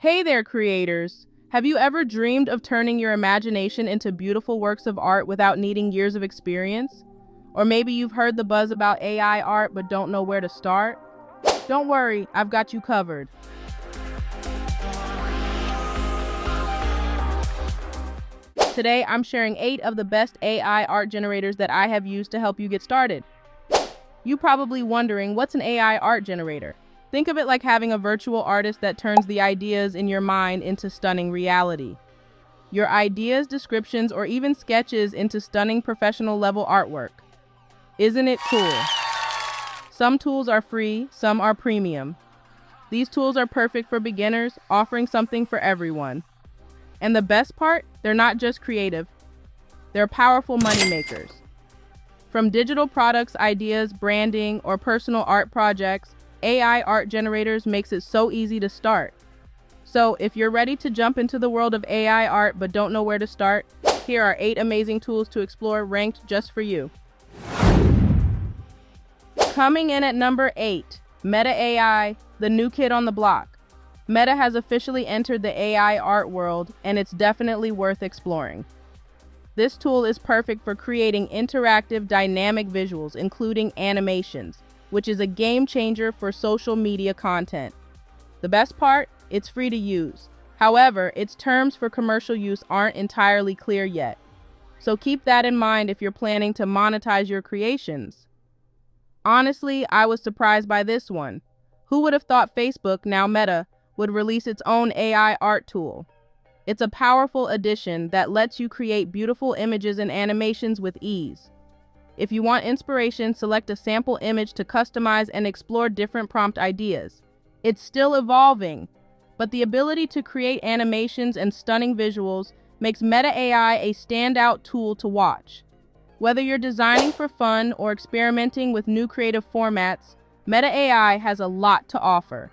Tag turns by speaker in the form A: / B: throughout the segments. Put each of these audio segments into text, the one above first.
A: Hey there, creators! Have you ever dreamed of turning your imagination into beautiful works of art without needing years of experience? Or maybe you've heard the buzz about AI art but don't know where to start? Don't worry, I've got you covered. Today, I'm sharing 8 of the best AI art generators that I have used to help you get started. You're probably wondering, what's an AI art generator? Think of it like having a virtual artist that turns the ideas in your mind into stunning reality. Your ideas, descriptions, or even sketches into stunning professional level artwork. Isn't it cool? Some tools are free, some are premium. These tools are perfect for beginners, offering something for everyone. And the best part, they're not just creative. They're powerful money makers. From digital products, ideas, branding, or personal art projects, AI art generators makes it so easy to start. So if you're ready to jump into the world of AI art but don't know where to start, here are 8 amazing tools to explore ranked just for you. Coming in at number 8, Meta AI, the new kid on the block. Meta has officially entered the AI art world, and it's definitely worth exploring. This tool is perfect for creating interactive, dynamic visuals, including animations, which is a game changer for social media content. The best part? It's free to use. However, its terms for commercial use aren't entirely clear yet. So keep that in mind if you're planning to monetize your creations. Honestly, I was surprised by this one. Who would have thought Facebook, now Meta, would release its own AI art tool? It's a powerful addition that lets you create beautiful images and animations with ease. If you want inspiration, select a sample image to customize and explore different prompt ideas. It's still evolving, but the ability to create animations and stunning visuals makes Meta AI a standout tool to watch. Whether you're designing for fun or experimenting with new creative formats, Meta AI has a lot to offer.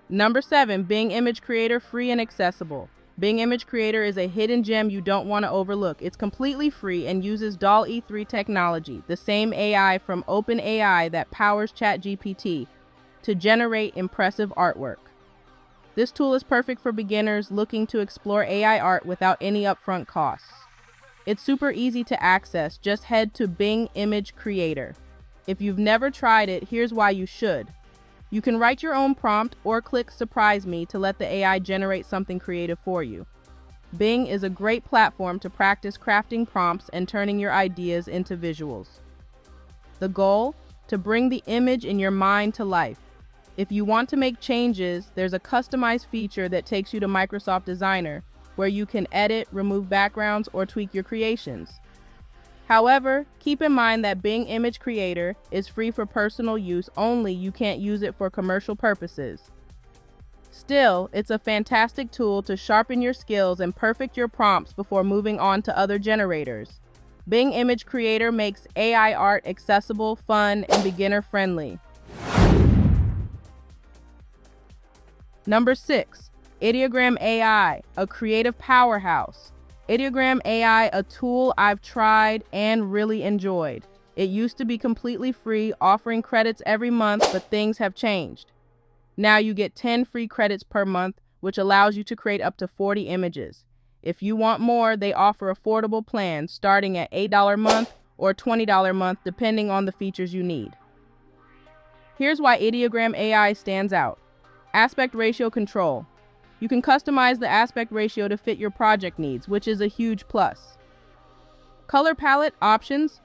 A: Number 7, Bing Image Creator, free and accessible. Bing Image Creator is a hidden gem you don't want to overlook. It's completely free and uses DALL-E 3 technology, the same AI from OpenAI that powers ChatGPT, to generate impressive artwork. This tool is perfect for beginners looking to explore AI art without any upfront costs. It's super easy to access. Just head to Bing Image Creator. If you've never tried it, here's why you should. You can write your own prompt or click Surprise Me to let the AI generate something creative for you. Bing is a great platform to practice crafting prompts and turning your ideas into visuals. The goal? To bring the image in your mind to life. If you want to make changes, there's a customized feature that takes you to Microsoft Designer, where you can edit, remove backgrounds, or tweak your creations. However, keep in mind that Bing Image Creator is free for personal use only. You can't use it for commercial purposes. Still, it's a fantastic tool to sharpen your skills and perfect your prompts before moving on to other generators. Bing Image Creator makes AI art accessible, fun, and beginner-friendly. Number 6, Ideogram AI, a creative powerhouse. Ideogram AI, a tool I've tried and really enjoyed. It used to be completely free, offering credits every month, but things have changed. Now you get 10 free credits per month, which allows you to create up to 40 images. If you want more, they offer affordable plans starting at $8 a month or $20 a month, depending on the features you need. Here's why Ideogram AI stands out. Aspect ratio control. You can customize the aspect ratio to fit your project needs, which is a huge plus. Color palette options.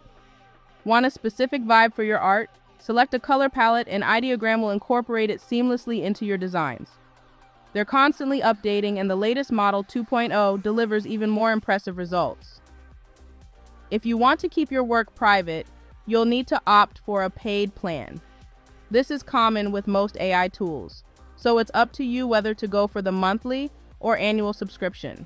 A: Want a specific vibe for your art? Select a color palette and Ideogram will incorporate it seamlessly into your designs. They're constantly updating, and the latest model 2.0 delivers even more impressive results. If you want to keep your work private, you'll need to opt for a paid plan. This is common with most AI tools, so it's up to you whether to go for the monthly or annual subscription.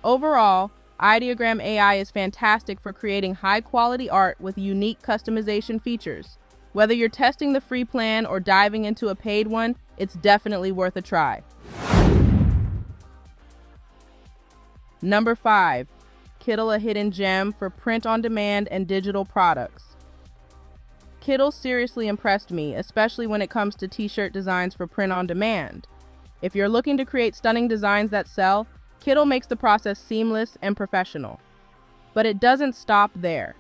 A: Overall, Ideogram AI is fantastic for creating high-quality art with unique customization features. Whether you're testing the free plan or diving into a paid one, it's definitely worth a try. Number 5, Kittl, a hidden gem for print on demand and digital products. Kittle seriously impressed me, especially when it comes to t-shirt designs for print on demand. If you're looking to create stunning designs that sell, Kittle makes the process seamless and professional. But it doesn't stop there.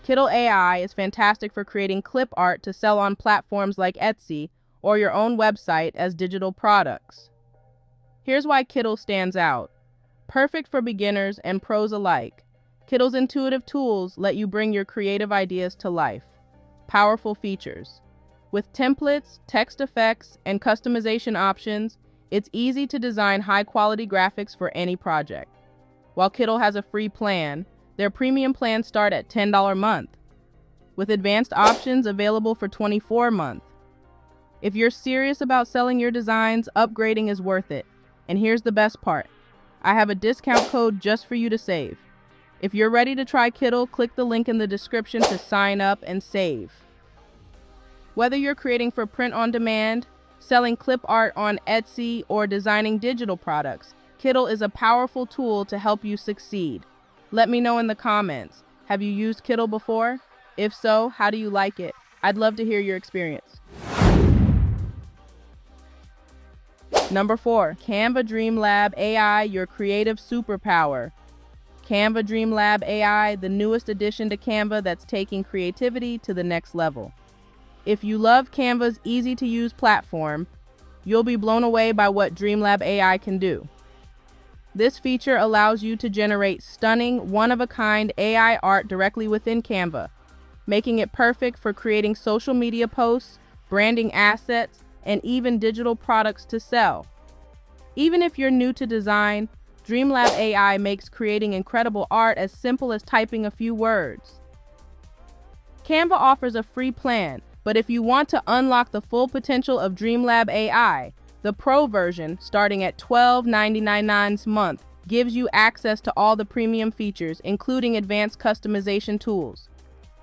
A: Kittle AI is fantastic for creating clip art to sell on platforms like Etsy or your own website as digital products. Here's why Kittle stands out. Perfect for beginners and pros alike. Kittle's intuitive tools let you bring your creative ideas to life. Powerful features. With templates, text effects, and customization options, it's easy to design high-quality graphics for any project. While Kittle has a free plan, their premium plans start at $10 a month, with advanced options available for $24 a month. If you're serious about selling your designs, upgrading is worth it. And here's the best part. I have a discount code just for you to save. If you're ready to try Kittle, click the link in the description to sign up and save. Whether you're creating for print on demand, selling clip art on Etsy, or designing digital products, Kittle is a powerful tool to help you succeed. Let me know in the comments. Have you used Kittle before? If so, how do you like it? I'd love to hear your experience. Number 4, Canva Dream Lab AI, your creative superpower. Canva Dream Lab AI, the newest addition to Canva that's taking creativity to the next level. If you love Canva's easy-to-use platform, you'll be blown away by what Dream Lab AI can do. This feature allows you to generate stunning, one-of-a-kind AI art directly within Canva, making it perfect for creating social media posts, branding assets, and even digital products to sell. Even if you're new to design, Dreamlab AI makes creating incredible art as simple as typing a few words. Canva offers a free plan, but if you want to unlock the full potential of Dreamlab AI, the Pro version, starting at $12.99 a month, gives you access to all the premium features, including advanced customization tools.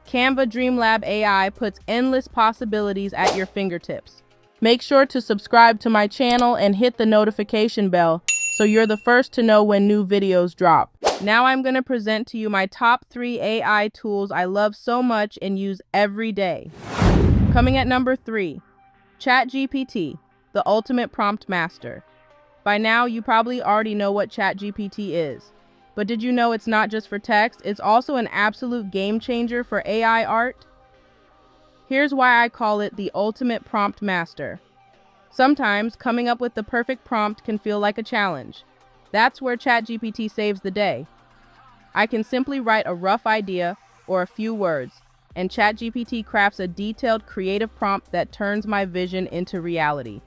A: Canva Dreamlab AI puts endless possibilities at your fingertips. Make sure to subscribe to my channel and hit the notification bell so you're the first to know when new videos drop. Now I'm going to present to you my top 3 AI tools I love so much and use every day. Coming at number 3, ChatGPT, the ultimate prompt master. By now, you probably already know what ChatGPT is. But did you know it's not just for text, it's also an absolute game changer for AI art? Here's why I call it the ultimate prompt master. Sometimes, coming up with the perfect prompt can feel like a challenge. That's where ChatGPT saves the day. I can simply write a rough idea or a few words, and ChatGPT crafts a detailed, creative prompt that turns my vision into reality.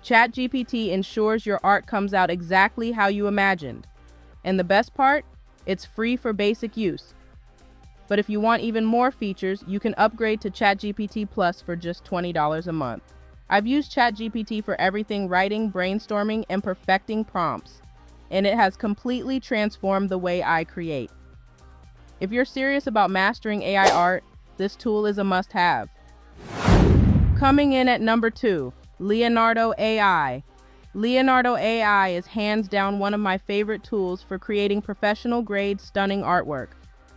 A: ChatGPT ensures your art comes out exactly how you imagined. And the best part? It's free for basic use. But if you want even more features, you can upgrade to ChatGPT Plus for just $20 a month. I've used ChatGPT for everything writing, brainstorming, and perfecting prompts, and it has completely transformed the way I create. If you're serious about mastering AI art, this tool is a must-have. Coming in at number 2, Leonardo AI. Leonardo AI is hands down one of my favorite tools for creating professional-grade, stunning artwork.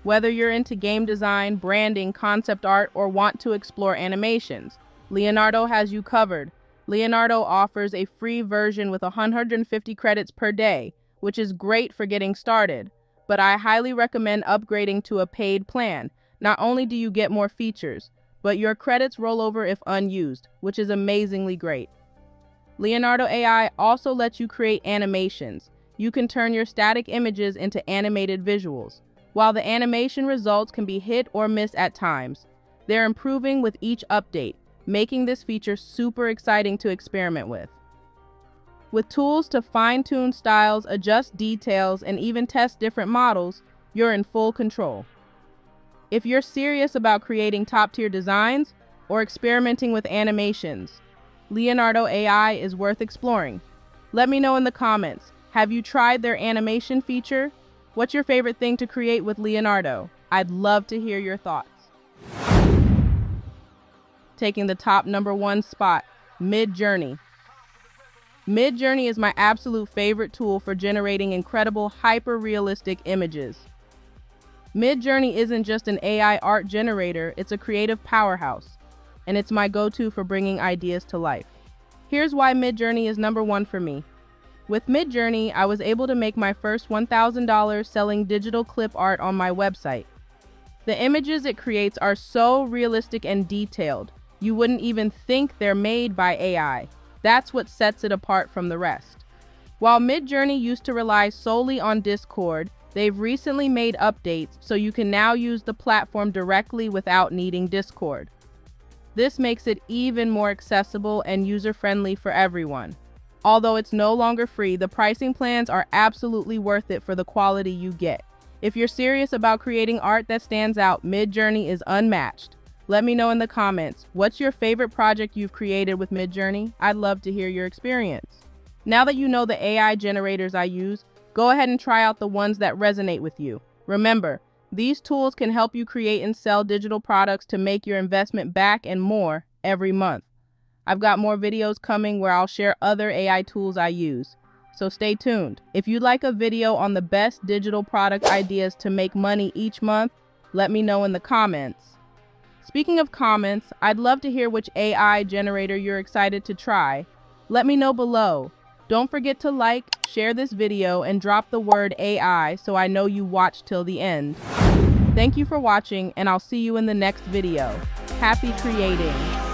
A: Whether you're into game design, branding, concept art, or want to explore animations, Leonardo has you covered. Leonardo offers a free version with 150 credits per day, which is great for getting started. But I highly recommend upgrading to a paid plan. Not only do you get more features, but your credits roll over if unused, which is amazingly great. Leonardo AI also lets you create animations. You can turn your static images into animated visuals. While the animation results can be hit or miss at times, they're improving with each update, making this feature super exciting to experiment with. With tools to fine-tune styles, adjust details, and even test different models, you're in full control. If you're serious about creating top-tier designs or experimenting with animations, Leonardo AI is worth exploring. Let me know in the comments, have you tried their animation feature? What's your favorite thing to create with Leonardo? I'd love to hear your thoughts. Taking the top number 1 spot, MidJourney. MidJourney is my absolute favorite tool for generating incredible, hyper-realistic images. MidJourney isn't just an AI art generator, it's a creative powerhouse, and it's my go-to for bringing ideas to life. Here's why MidJourney is number one for me. With MidJourney, I was able to make my first $1,000 selling digital clip art on my website. The images it creates are so realistic and detailed, you wouldn't even think they're made by AI. That's what sets it apart from the rest. While MidJourney used to rely solely on Discord, they've recently made updates so you can now use the platform directly without needing Discord. This makes it even more accessible and user-friendly for everyone. Although it's no longer free, the pricing plans are absolutely worth it for the quality you get. If you're serious about creating art that stands out, MidJourney is unmatched. Let me know in the comments, what's your favorite project you've created with MidJourney? I'd love to hear your experience. Now that you know the AI generators I use, go ahead and try out the ones that resonate with you. Remember, these tools can help you create and sell digital products to make your investment back and more every month. I've got more videos coming where I'll share other AI tools I use, so stay tuned. If you'd like a video on the best digital product ideas to make money each month, let me know in the comments. Speaking of comments, I'd love to hear which AI generator you're excited to try. Let me know below. Don't forget to like, share this video, and drop the word AI so I know you watched till the end. Thank you for watching, and I'll see you in the next video. Happy creating!